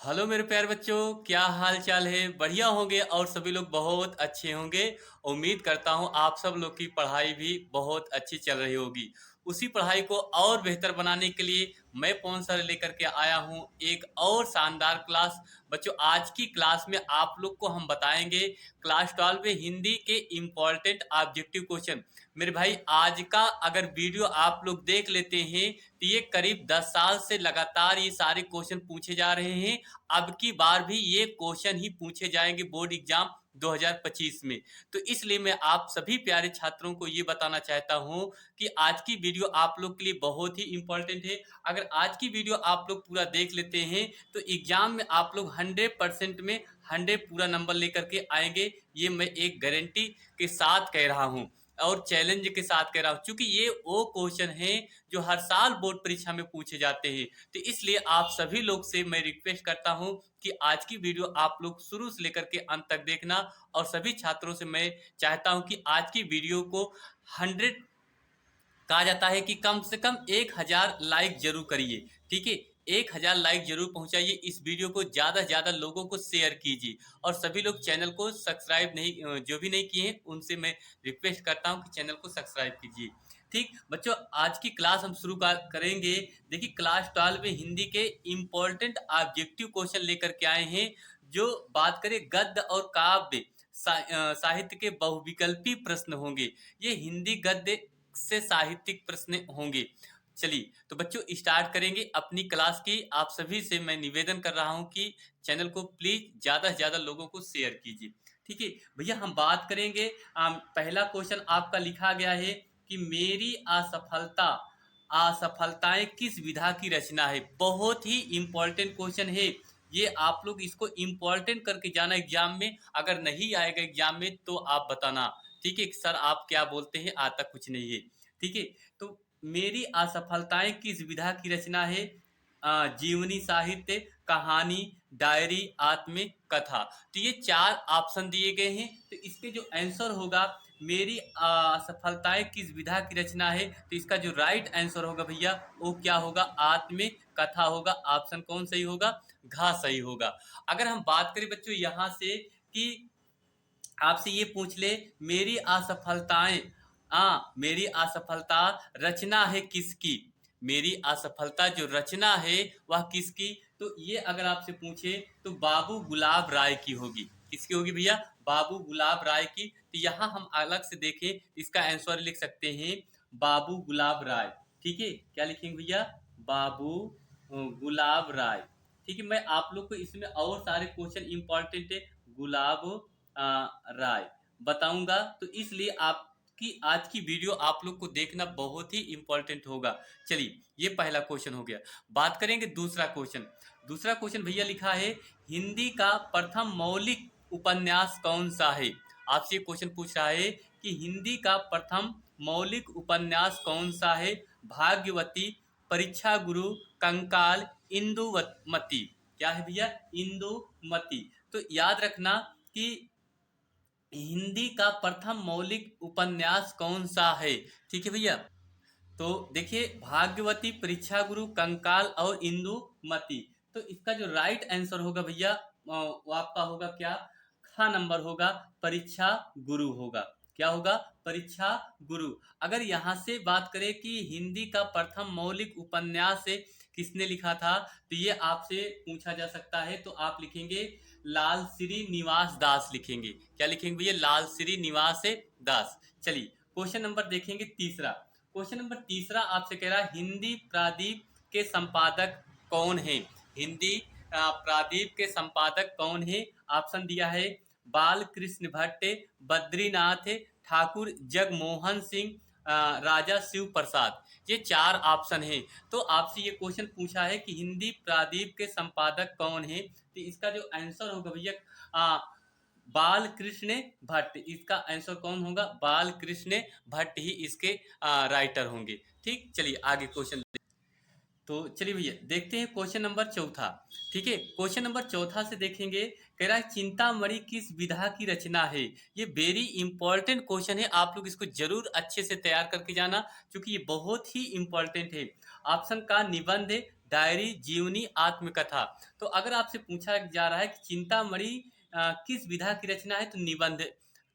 Hello मेरे प्यारे बच्चों, क्या हाल चाल है? बढ़िया होंगे और सभी लोग बहुत अच्छे होंगे। उम्मीद करता हूँ आप सब लोग की पढ़ाई भी बहुत अच्छी चल रही होगी। उसी पढ़ाई को और बेहतर बनाने के लिए मैं पवन सर लेकर के आया हूँ एक और शानदार क्लास। बच्चों, आज की क्लास में आप लोग को हम बताएंगे क्लास 12 में हिंदी के इम्पोर्टेंट ऑब्जेक्टिव क्वेश्चन। मेरे भाई, आज का अगर वीडियो आप लोग देख लेते हैं तो ये करीब 10 साल से लगातार ये सारे क्वेश्चन पूछे जा रहे हैं। अब की बार भी ये क्वेश्चन ही पूछे जाएंगे बोर्ड एग्जाम 2025 में। तो इसलिए मैं आप सभी प्यारे छात्रों को ये बताना चाहता हूँ कि आज की वीडियो आप लोग के लिए बहुत ही इंपॉर्टेंट है। अगर आज की वीडियो आप लोग पूरा देख लेते हैं तो एग्जाम में आप लोग 100% में 100 पूरा नंबर लेकर के आएंगे। ये मैं एक गारंटी के साथ कह रहा हूँ और चैलेंज के साथ कह रहा हूँ, क्योंकि ये वो क्वेश्चन है जो हर साल बोर्ड परीक्षा में पूछे जाते हैं। तो इसलिए आप सभी लोग से मैं रिक्वेस्ट करता हूं कि आज की वीडियो आप लोग शुरू से लेकर के अंत तक देखना। और सभी छात्रों से मैं चाहता हूं कि आज की वीडियो को 100 कहा जाता है कि कम से कम 1000 लाइक जरूर करिए। ठीक है, 1000 लाइक जरूर पहुंचाइए। इस वीडियो को ज़्यादा से ज़्यादा लोगों को शेयर कीजिए और सभी लोग चैनल को सब्सक्राइब नहीं, जो भी नहीं किए हैं उनसे मैं रिक्वेस्ट करता हूं कि चैनल को सब्सक्राइब कीजिए। ठीक बच्चों, आज की क्लास हम शुरू करेंगे। देखिए, क्लास 12 में हिंदी के इम्पोर्टेंट ऑब्जेक्टिव क्वेश्चन लेकर के आए हैं। जो बात करें गद्य और काव्य साहित्य के बहुविकल्पी प्रश्न होंगे। ये हिंदी गद्य से साहित्यिक प्रश्न होंगे। चलिए तो बच्चों स्टार्ट करेंगे अपनी क्लास की। आप सभी से मैं निवेदन कर रहा हूं कि चैनल को प्लीज ज्यादा से ज्यादा लोगों को शेयर कीजिए। ठीक है भैया, हम बात करेंगे। पहला क्वेश्चन आपका लिखा गया है कि मेरी असफलता असफलताएं किस विधा की रचना है। बहुत ही इंपॉर्टेंट क्वेश्चन है ये। आप लोग इसको इम्पोर्टेंट करके जाना एग्जाम में। अगर नहीं आएगा एग्जाम में तो आप बताना। ठीक है सर, आप क्या बोलते हैं, आता कुछ नहीं है। ठीक है, तो मेरी असफलताएं किस विधा की रचना है। जीवनी साहित्य, कहानी, डायरी, आत्म कथा। तो ये चार ऑप्शन दिए गए हैं। तो इसके जो आंसर होगा मेरी असफलताएं किस विधा की रचना है, तो इसका जो राइट आंसर होगा भैया वो क्या होगा, आत्म कथा होगा। ऑप्शन कौन सही होगा, घा सही होगा। अगर हम बात करें बच्चों यहाँ से कि आपसे ये पूछ ले मेरी असफलताएं, मेरी असफलता रचना है किसकी, मेरी असफलता जो रचना है वह किसकी। तो ये अगर आपसे पूछे तो बाबू गुलाब राय की होगी। किसकी होगी भैया, बाबू गुलाब राय की। तो यहाँ हम अलग से देखें, इसका आंसर लिख सकते हैं बाबू गुलाब राय। ठीक है, क्या लिखेंगे भैया, बाबू गुलाब राय। ठीक है, मैं आप लोग को इसमें और सारे क्वेश्चन इंपॉर्टेंट है गुलाब राय बताऊंगा। तो इसलिए आपकी आज की वीडियो आप लोग को देखना बहुत ही इंपॉर्टेंट होगा। चलिए, ये पहला क्वेश्चन हो गया। बात करेंगे दूसरा क्वेश्चन। दूसरा क्वेश्चन भैया लिखा है हिंदी का प्रथम मौलिक उपन्यास कौन सा है। आपसे क्वेश्चन पूछ रहा है कि हिंदी का प्रथम मौलिक उपन्यास कौन सा है। भाग्यवती, परीक्षा गुरु, कंकाल, इंदुमती। क्या है भैया, इंदुमती। तो याद रखना कि हिंदी का प्रथम मौलिक उपन्यास कौन सा है। ठीक है भैया, तो देखिए भाग्यवती, परीक्षा गुरु, कंकाल और इंदुमती। तो इसका जो राइट आंसर होगा भैया वो आपका होगा क्या, खा नंबर होगा, परीक्षा गुरु होगा। क्या होगा, परीक्षा गुरु। अगर यहाँ से बात करें कि हिंदी का प्रथम मौलिक उपन्यास है किसने लिखा था, तो ये आपसे पूछा जा सकता है। तो आप लिखेंगे लाल श्री निवास दास लिखेंगे। क्या लिखेंगे भैया, लाल श्री निवास दास। चलिए क्वेश्चन नंबर देखेंगे तीसरा। क्वेश्चन नंबर तीसरा आपसे कह रहा है हिंदी प्रादीप के संपादक कौन है। हिंदी प्रादीप के संपादक कौन है। ऑप्शन दिया है बाल कृष्ण भट्ट, बद्रीनाथ ठाकुर, जगमोहन सिंह, राजा शिव प्रसाद। ये चार ऑप्शन है। तो आपसे ये क्वेश्चन पूछा है कि हिंदी प्रादीप के संपादक कौन है। तो इसका जो आंसर होगा भैया बाल कृष्ण भट्ट। इसका आंसर कौन होगा, बाल कृष्ण भट्ट ही इसके राइटर होंगे। ठीक, चलिए आगे क्वेश्चन। तो चलिए भैया देखते हैं क्वेश्चन नंबर चौथा। ठीक है, क्वेश्चन नंबर चौथा से देखेंगे। कह रहा है चिंतामणि किस विधा की रचना है। ये वेरी इंपॉर्टेंट क्वेश्चन है, आप लोग इसको जरूर अच्छे से तैयार करके जाना क्योंकि ये बहुत ही इंपॉर्टेंट है। ऑप्शन का निबंध, डायरी, जीवनी, आत्मकथा। तो अगर आपसे पूछा जा रहा है कि चिंतामणि किस विधा की रचना है, तो निबंध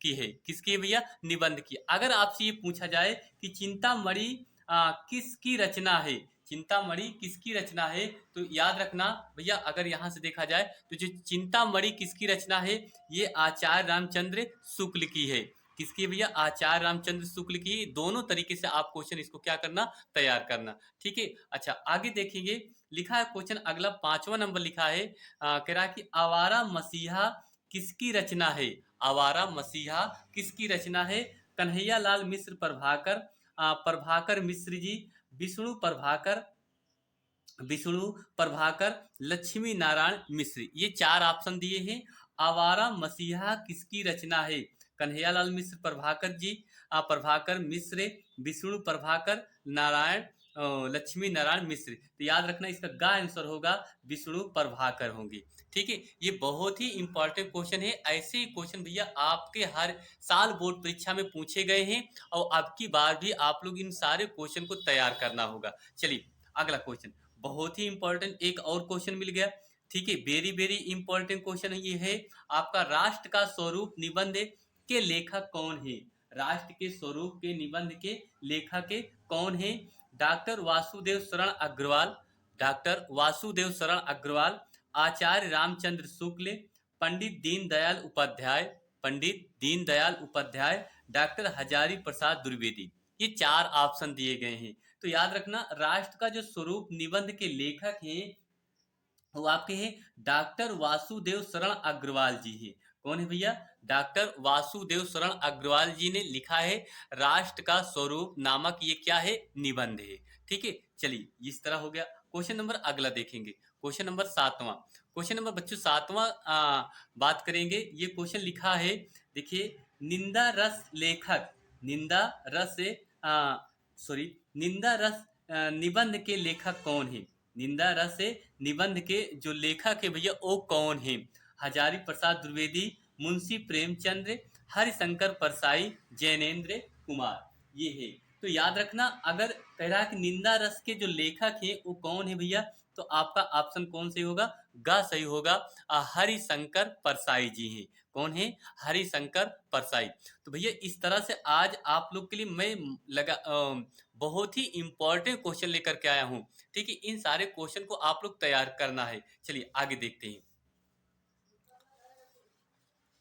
की है। किसकी है भैया? निबंध की। अगर आपसे ये पूछा जाए कि चिंतामणि किसकी रचना है, चिंतामणि किसकी रचना है, तो याद रखना भैया, अगर यहाँ से देखा जाए तो जो चिंतामणि किसकी रचना है, ये आचार्य रामचंद्र शुक्ल की है। किसकी है भैया? आचार्य रामचंद्र शुक्ल की। दोनों तरीके से आप क्वेश्चन इसको क्या करना, तैयार करना। ठीक है। अच्छा, आगे देखेंगे। लिखा है क्वेश्चन अगला 5वां नंबर लिखा है, कह रहा है कि आवारा मसीहा किसकी रचना है? आवारा मसीहा किसकी रचना है? कन्हैया लाल मिश्र प्रभाकर, प्रभाकर मिश्र जी, विष्णु प्रभाकर, विष्णु प्रभाकर, लक्ष्मी नारायण मिश्र। ये 4 ऑप्शन दिए हैं। आवारा मसीहा किसकी रचना है? कन्हैया लाल मिश्र प्रभाकर जी, प्रभाकर मिश्र, विष्णु प्रभाकर, नारायण लक्ष्मी नारायण मिश्र। तो याद रखना इसका गा आंसर होगा विष्णु प्रभाकर होंगे। ठीक है। ये बहुत ही इंपॉर्टेंट क्वेश्चन है। ऐसे ही क्वेश्चन भैया आपके हर साल बोर्ड परीक्षा में पूछे गए हैं, और अब की बार भी आप लोग इन सारे क्वेश्चन को तैयार करना होगा। चलिए अगला क्वेश्चन, बहुत ही इंपॉर्टेंट एक और क्वेश्चन मिल गया। ठीक है, वेरी वेरी इंपॉर्टेंट क्वेश्चन ये है आपका, राष्ट्र का स्वरूप निबंध के लेखक कौन है? राष्ट्र के स्वरूप के निबंध के लेखक के कौन है? डॉक्टर वासुदेव शरण अग्रवाल, डॉक्टर वासुदेव शरण अग्रवाल, आचार्य रामचंद्र शुक्ल, पंडित दीनदयाल उपाध्याय, पंडित दीनदयाल उपाध्याय, डॉक्टर हजारी प्रसाद द्विवेदी। ये 4 ऑप्शन दिए गए हैं। तो याद रखना राष्ट्र का जो स्वरूप निबंध के लेखक हैं वो आपके हैं डॉक्टर वासुदेव शरण अग्रवाल जी हैं। कौन है भैया? डॉक्टर वासुदेव शरण अग्रवाल जी ने लिखा है राष्ट्र का स्वरूप नामक ये क्या है? निबंध है। ठीक है। चलिए इस तरह हो गया। क्वेश्चन नंबर अगला देखेंगे, क्वेश्चन नंबर 7वां। क्वेश्चन नंबर बच्चों 7वां बात करेंगे। ये क्वेश्चन लिखा है, देखिए, निंदा रस लेखक, निंदा रस सॉरी निंदा रस निबंध के लेखक कौन है? निंदा रस निबंध के जो लेखक है भैया वो कौन है? हजारी प्रसाद द्विवेदी, मुंशी प्रेमचंद्र, हरिशंकर परसाई, जैनेन्द्र कुमार। ये है। तो याद रखना अगर कह रहा है कि निंदा रस के जो लेखक हैं वो कौन है भैया, तो आपका ऑप्शन कौन से होगा? ग सही होगा। हरिशंकर परसाई जी हैं। कौन है? हरिशंकर परसाई। तो भैया इस तरह से आज आप लोग के लिए मैं बहुत ही इंपॉर्टेंट क्वेश्चन लेकर के आया हूँ। ठीक है, इन सारे क्वेश्चन को आप लोग तैयार करना है। चलिए आगे देखते हैं।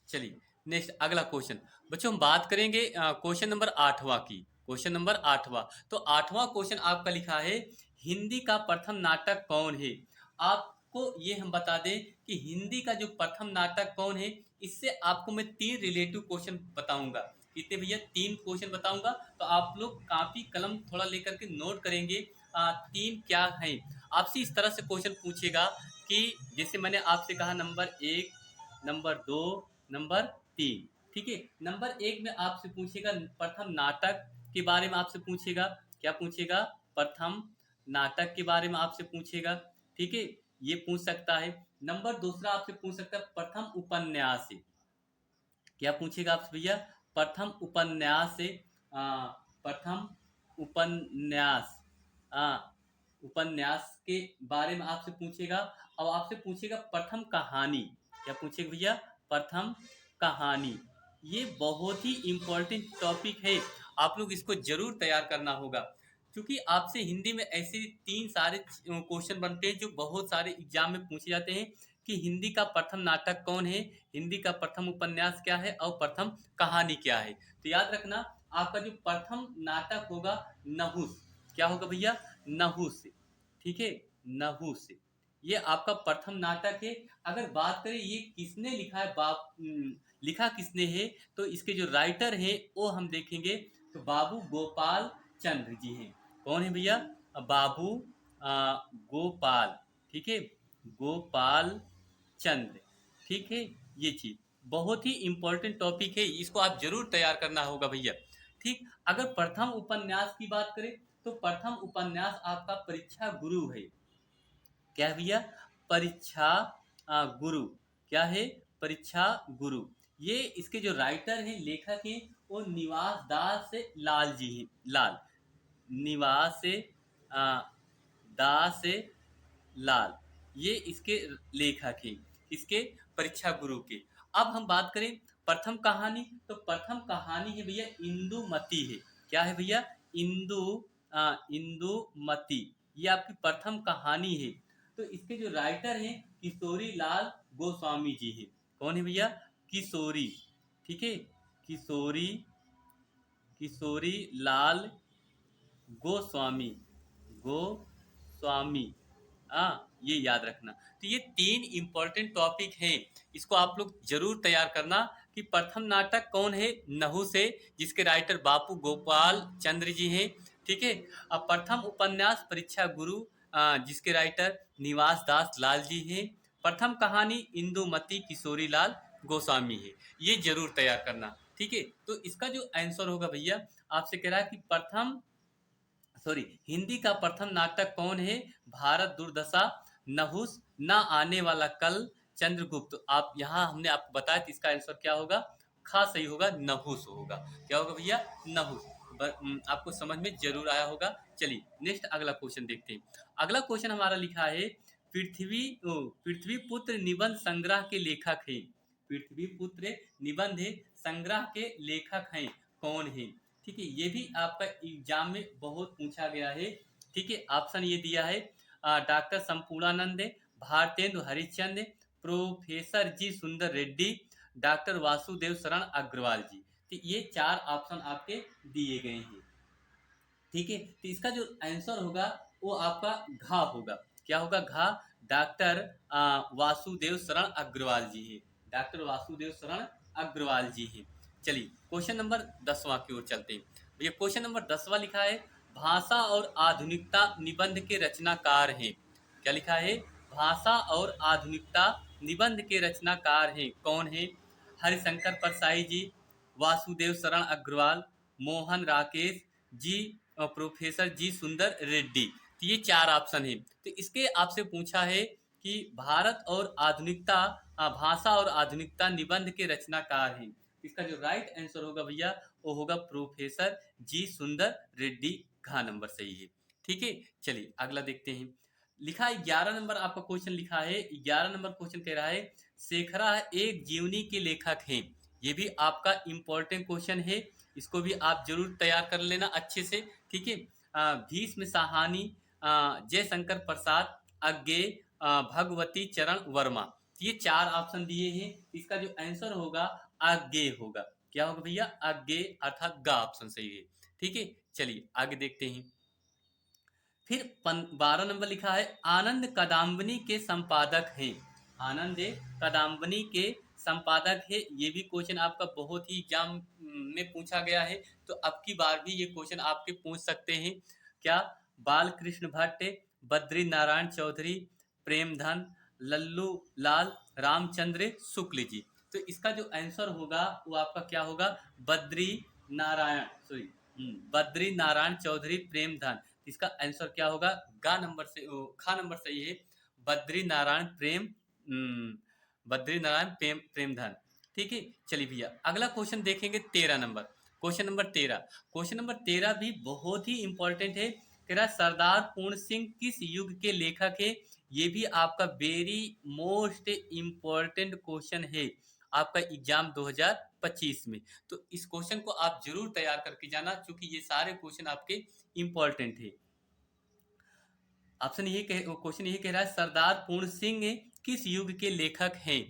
चलिए नेक्स्ट अगला क्वेश्चन बच्चों, हम बात करेंगे क्वेश्चन नंबर 8वां की। क्वेश्चन नंबर 8वां, तो 8वां क्वेश्चन आपका लिखा है, हिंदी का प्रथम नाटक कौन है? आपको ये हम बता दें कि हिंदी का जो प्रथम नाटक कौन है, इससे आपको मैं 3 रिलेटिव क्वेश्चन बताऊंगा। कितने भैया? 3 क्वेश्चन बताऊंगा। तो आप लोग कापी कलम थोड़ा लेकर के नोट करेंगे 3 क्या है। आपसे इस तरह से क्वेश्चन पूछेगा कि जैसे मैंने आपसे कहा नंबर 1, नंबर 2, नंबर 3। ठीक है। नंबर 1 में आपसे पूछेगा प्रथम नाटक के बारे में, आपसे पूछेगा क्या पूछेगा? प्रथम नाटक के बारे में आपसे पूछेगा। ठीक है, ये पूछ सकता है। नंबर दूसरा आपसे पूछ सकता है प्रथम उपन्यास से। क्या पूछेगा आपसे भैया? प्रथम उपन्यास से, प्रथम उपन्यास, उपन्यास के बारे में आपसे पूछेगा। और आपसे पूछेगा प्रथम कहानी। क्या पूछेगा भैया? प्रथम कहानी। ये बहुत ही इंपॉर्टेंट टॉपिक है, आप लोग इसको जरूर तैयार करना होगा, क्योंकि आपसे हिंदी में ऐसे 3 सारे क्वेश्चन बनते हैं जो बहुत सारे एग्जाम में पूछे जाते हैं कि हिंदी का प्रथम नाटक कौन है, हिंदी का प्रथम उपन्यास क्या है, और प्रथम कहानी क्या है। तो याद रखना आपका जो प्रथम नाटक होगा नहुस। क्या होगा भैया? नहुस। ठीक है, नहुस। ये आपका प्रथम नाटक है। अगर बात करें ये किसने लिखा है, लिखा किसने है, तो इसके जो राइटर हैं वो हम देखेंगे तो बाबू गोपाल चंद्र जी हैं। कौन है भैया? बाबू गोपाल। ठीक है, गोपाल चंद्र। ठीक है, ये चीज बहुत ही इंपॉर्टेंट टॉपिक है, इसको आप जरूर तैयार करना होगा भैया। ठीक, अगर प्रथम उपन्यास की बात करें तो प्रथम उपन्यास आपका परीक्षा गुरु है। क्या है भैया? परीक्षा गुरु। क्या है? परीक्षा गुरु। ये इसके जो राइटर हैं, लेखक हैं, वो निवास दास लाल जी हैं। लाल, निवास दास लाल, ये इसके लेखक हैं, इसके परीक्षा गुरु के। अब हम बात करें प्रथम कहानी, तो प्रथम कहानी है भैया इंदुमती है। क्या है भैया? इंदु इंदुमती, ये आपकी प्रथम कहानी है। तो इसके जो राइटर हैं किशोरी लाल गोस्वामी जी हैं। कौन है भैया? किशोरी, ठीक है, किशोरी किशोरी लाल गोस्वामी, गोस्वामी, हाँ, ये याद रखना। तो ये 3 इंपॉर्टेंट टॉपिक हैं, इसको आप लोग जरूर तैयार करना कि प्रथम नाटक कौन है, नहुस है, जिसके राइटर बापू गोपाल चंद्र जी हैं, ठीक है। अब प्रथम उपन्यास परीक्षा गुरु, जिसके राइटर निवास दास लाल जी हैं। प्रथम कहानी इंदुमती किशोरी लाल गोस्वामी है, ये जरूर तैयार करना, ठीक है। तो इसका जो आंसर होगा भैया, आपसे कह रहा है कि प्रथम, सॉरी, हिंदी का प्रथम नाटक कौन है? भारत दुर्दशा, नहुस, ना आने वाला कल, चंद्रगुप्त। तो आप यहाँ हमने आपको बताया तो इसका आंसर क्या होगा? खा सही होगा, नहुस होगा। क्या होगा भैया? नहुस। आपको समझ में जरूर आया होगा। चलिए नेक्स्ट अगला क्वेश्चन देखते हैं। अगला क्वेश्चन हमारा लिखा है पृथ्वी पुत्र निबंध संग्रह के लेखक हैं। पृथ्वी पुत्र निबंध संग्रह के लेखक हैं, कौन है? ठीक है, ये भी आपका एग्जाम में बहुत पूछा गया है, ठीक है। ऑप्शन ये दिया है डॉक्टर संपूर्णानंद, भारतेंदु हरिश्चंद्र, प्रोफेसर जी सुंदर रेड्डी, डॉक्टर वासुदेव शरण अग्रवाल जी। तो ये 4 ऑप्शन आपके दिए गए हैं, ठीक है। तो इसका जो आंसर होगा वो आपका घा होगा। क्या होगा? घा। डॉक्टर वासुदेव शरण अग्रवाल जी है, डॉक्टर वासुदेव शरण अग्रवाल जी हैं। चलिए क्वेश्चन नंबर 10वां की ओर चलते हैं। भैया क्वेश्चन नंबर 10वां लिखा है भाषा और आधुनिकता निबंध के रचनाकार हैं। क्या लिखा है? भाषा और आधुनिकता निबंध के रचनाकार हैं, कौन है? हरिशंकर परसाई जी, वासुदेव शरण अग्रवाल, मोहन राकेश जी, प्रोफेसर जी सुंदर रेड्डी। तो ये 4 ऑप्शन है। तो इसके आपसे पूछा है कि भारत और आधुनिकता, भाषा और आधुनिकता निबंध के रचनाकार हैं। इसका जो राइट आंसर होगा भैया वो होगा प्रोफेसर जी सुंदर रेड्डी। घा नंबर सही है, ठीक है। चलिए अगला देखते हैं। लिखा है 11 नंबर आपका क्वेश्चन लिखा है। 11 नंबर क्वेश्चन कह रहा है शेखरा एक जीवनी के लेखक हैं। ये भी आपका इंपॉर्टेंट क्वेश्चन है, इसको भी आप जरूर तैयार कर लेना अच्छे से, ठीक है। भीष्म साहानी, जयशंकर प्रसाद, अज्ञे, भगवती चरण वर्मा। ये 4 ऑप्शन दिए हैं, इसका जो आंसर होगा अज्ञे होगा। क्या होगा भैया? अज्ञे, अर्थात गा ऑप्शन सही है, ठीक है। चलिए आगे देखते हैं। फिर 12 नंबर लिखा है आनंद कदम्बनी के संपादक हैं। आनंद कदम्बनी के संपादक है। ये भी क्वेश्चन आपका बहुत ही एग्जाम में पूछा गया है, तो अब की बार भी ये क्वेश्चन आपके पूछ सकते हैं। क्या? बाल कृष्ण भट्ट, बद्री नारायण चौधरी, प्रेमधन, लल्लू लाल, रामचंद्र शुक्ल जी। तो इसका जो आंसर होगा वो आपका क्या होगा? बद्री नारायण, सॉरी, बद्री नारायण चौधरी प्रेमधन। इसका आंसर क्या होगा? गा नंबर से, खा नंबर सही है, बद्री नारायण बद्री नारायण प्रेमधन, ठीक है। चलिए भैया अगला क्वेश्चन देखेंगे 13 नंबर। क्वेश्चन नंबर 13 भी बहुत ही इंपॉर्टेंट है। कह रहा है सरदार पूर्ण सिंह किस युग के लेखक है? ये भी आपका वेरी मोस्ट इम्पोर्टेंट क्वेश्चन है आपका एग्जाम 2025 में। तो इस क्वेश्चन को आप जरूर तैयार करके जाना, क्योंकि ये सारे क्वेश्चन आपके इंपॉर्टेंट है। ऑप्शन यही क्वेश्चन यही कह रहा है सरदार पूर्ण सिंह किस युग के लेखक हैं?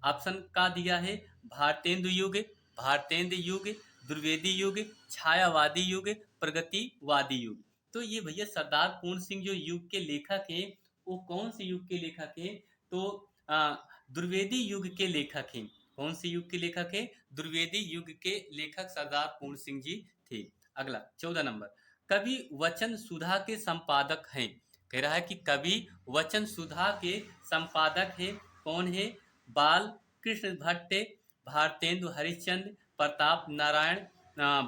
ऑप्शन का दिया है भारतेंदु युग, भारतेंदु युग, द्विवेदी युग, छायावादी युग, प्रगतिवादी युग। तो ये भैया सरदार पूर्ण सिंह जो युग के लेखक हैं वो कौन से युग के लेखक हैं? तो द्विवेदी युग के लेखक हैं। कौन से युग के लेखक हैं? द्विवेदी युग के लेखक सरदार पूर्ण सिंह जी थे। अगला 14 नंबर, कवि वचन सुधा के संपादक हैं। कह रहा है कि कवि वचन सुधा के संपादक है, कौन है? बाल कृष्ण भट्ट, भारतेंदु हरिश्चंद्र, प्रताप नारायण,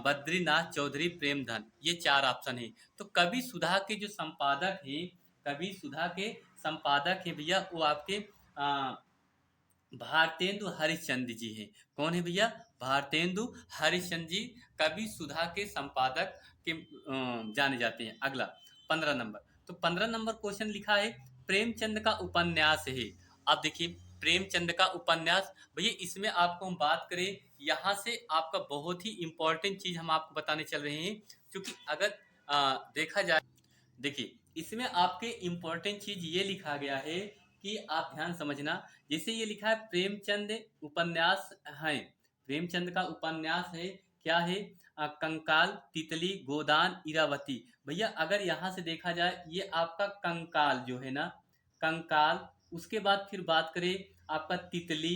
बद्रीनाथ चौधरी प्रेमधन। ये 4 ऑप्शन है। तो कवि सुधा के जो संपादक हैं, कवि सुधा के संपादक है भैया वो आपके भारतेंदु हरिश्चंद्र जी हैं। कौन है भैया? भारतेंदु हरिश्चंद्र जी कवि सुधा के संपादक के जाने जाते हैं। अगला 15 नंबर, तो 15 नंबर क्वेश्चन लिखा है प्रेमचंद का उपन्यास है। आप देखिए प्रेमचंद का उपन्यास, भैया इसमें आपको हम बात करें, यहाँ से आपका बहुत ही इंपॉर्टेंट चीज हम आपको बताने चल रहे हैं। क्योंकि अगर देखा जाए, देखिए इसमें आपके इम्पोर्टेंट चीज ये लिखा गया है कि आप ध्यान समझना। जैसे ये लिखा है प्रेमचंद उपन्यास है, प्रेमचंद का उपन्यास है, क्या है, कंकाल, तितली, गोदान, इरावती। भैया अगर यहाँ से देखा जाए, ये आपका कंकाल जो है ना, कंकाल, उसके बाद फिर बात करें आपका तितली,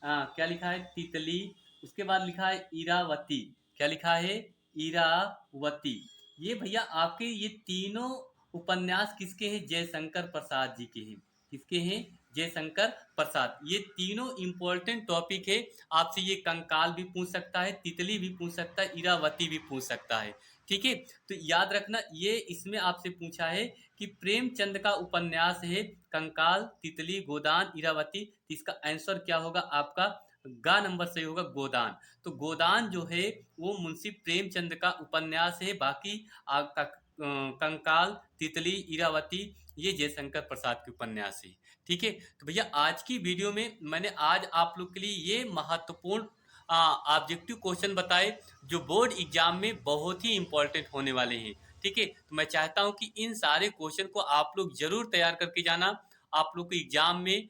क्या लिखा है, तितली, उसके बाद लिखा है इरावती, क्या लिखा है, इरावती। ये भैया आपके ये तीनों उपन्यास किसके हैं, जयशंकर प्रसाद जी के हैं। किसके हैं, जयशंकर प्रसाद। ये तीनों इंपॉर्टेंट टॉपिक है। आपसे ये कंकाल भी पूछ सकता है, तितली भी पूछ सकता है, इरावती भी पूछ सकता है। ठीक है, तो याद रखना, ये इसमें आपसे पूछा है कि प्रेमचंद का उपन्यास है कंकाल, तितली, गोदान, इरावती, तो इसका आंसर क्या होगा आपका, गा नंबर सही होगा, गोदान। तो गोदान जो है वो मुंशी प्रेमचंद का उपन्यास है। बाकी आपका कंकाल, तितली, इरावती, ये जयशंकर प्रसाद के उपन्यास है। ठीक है, तो भैया आज की वीडियो में मैंने आज आप लोग के लिए ये महत्वपूर्ण ऑब्जेक्टिव क्वेश्चन बताए जो बोर्ड एग्जाम में बहुत ही इंपॉर्टेंट होने वाले हैं। ठीक है, तो मैं चाहता हूं कि इन सारे क्वेश्चन को आप लोग जरूर तैयार करके जाना। आप लोग को एग्जाम में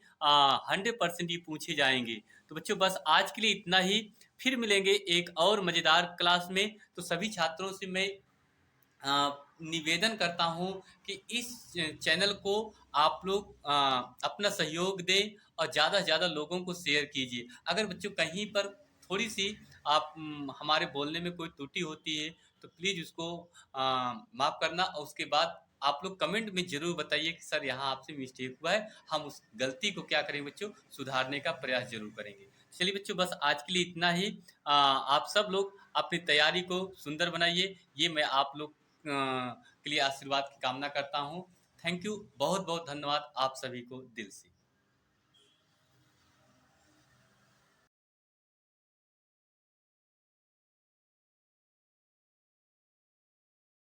100% ये पूछे जाएंगे। तो बच्चों बस आज के लिए इतना ही, फिर मिलेंगे एक और मजेदार क्लास में। तो सभी छात्रों से मैं निवेदन करता हूं कि इस चैनल को आप लोग अपना सहयोग दें और ज़्यादा से ज़्यादा लोगों को शेयर कीजिए। अगर बच्चों कहीं पर थोड़ी सी आप हमारे बोलने में कोई त्रुटि होती है तो प्लीज़ उसको माफ़ करना, और उसके बाद आप लोग कमेंट में ज़रूर बताइए कि सर यहाँ आपसे मिस्टेक हुआ है। हम उस गलती को क्या करेंगे बच्चों, सुधारने का प्रयास जरूर करेंगे। चलिए बच्चों बस आज के लिए इतना ही। आप सब लोग अपनी तैयारी को सुंदर बनाइए, ये मैं आप लोग के लिए आशीर्वाद की कामना करता हूँ। थैंक यू, बहुत बहुत धन्यवाद आप सभी को दिल से।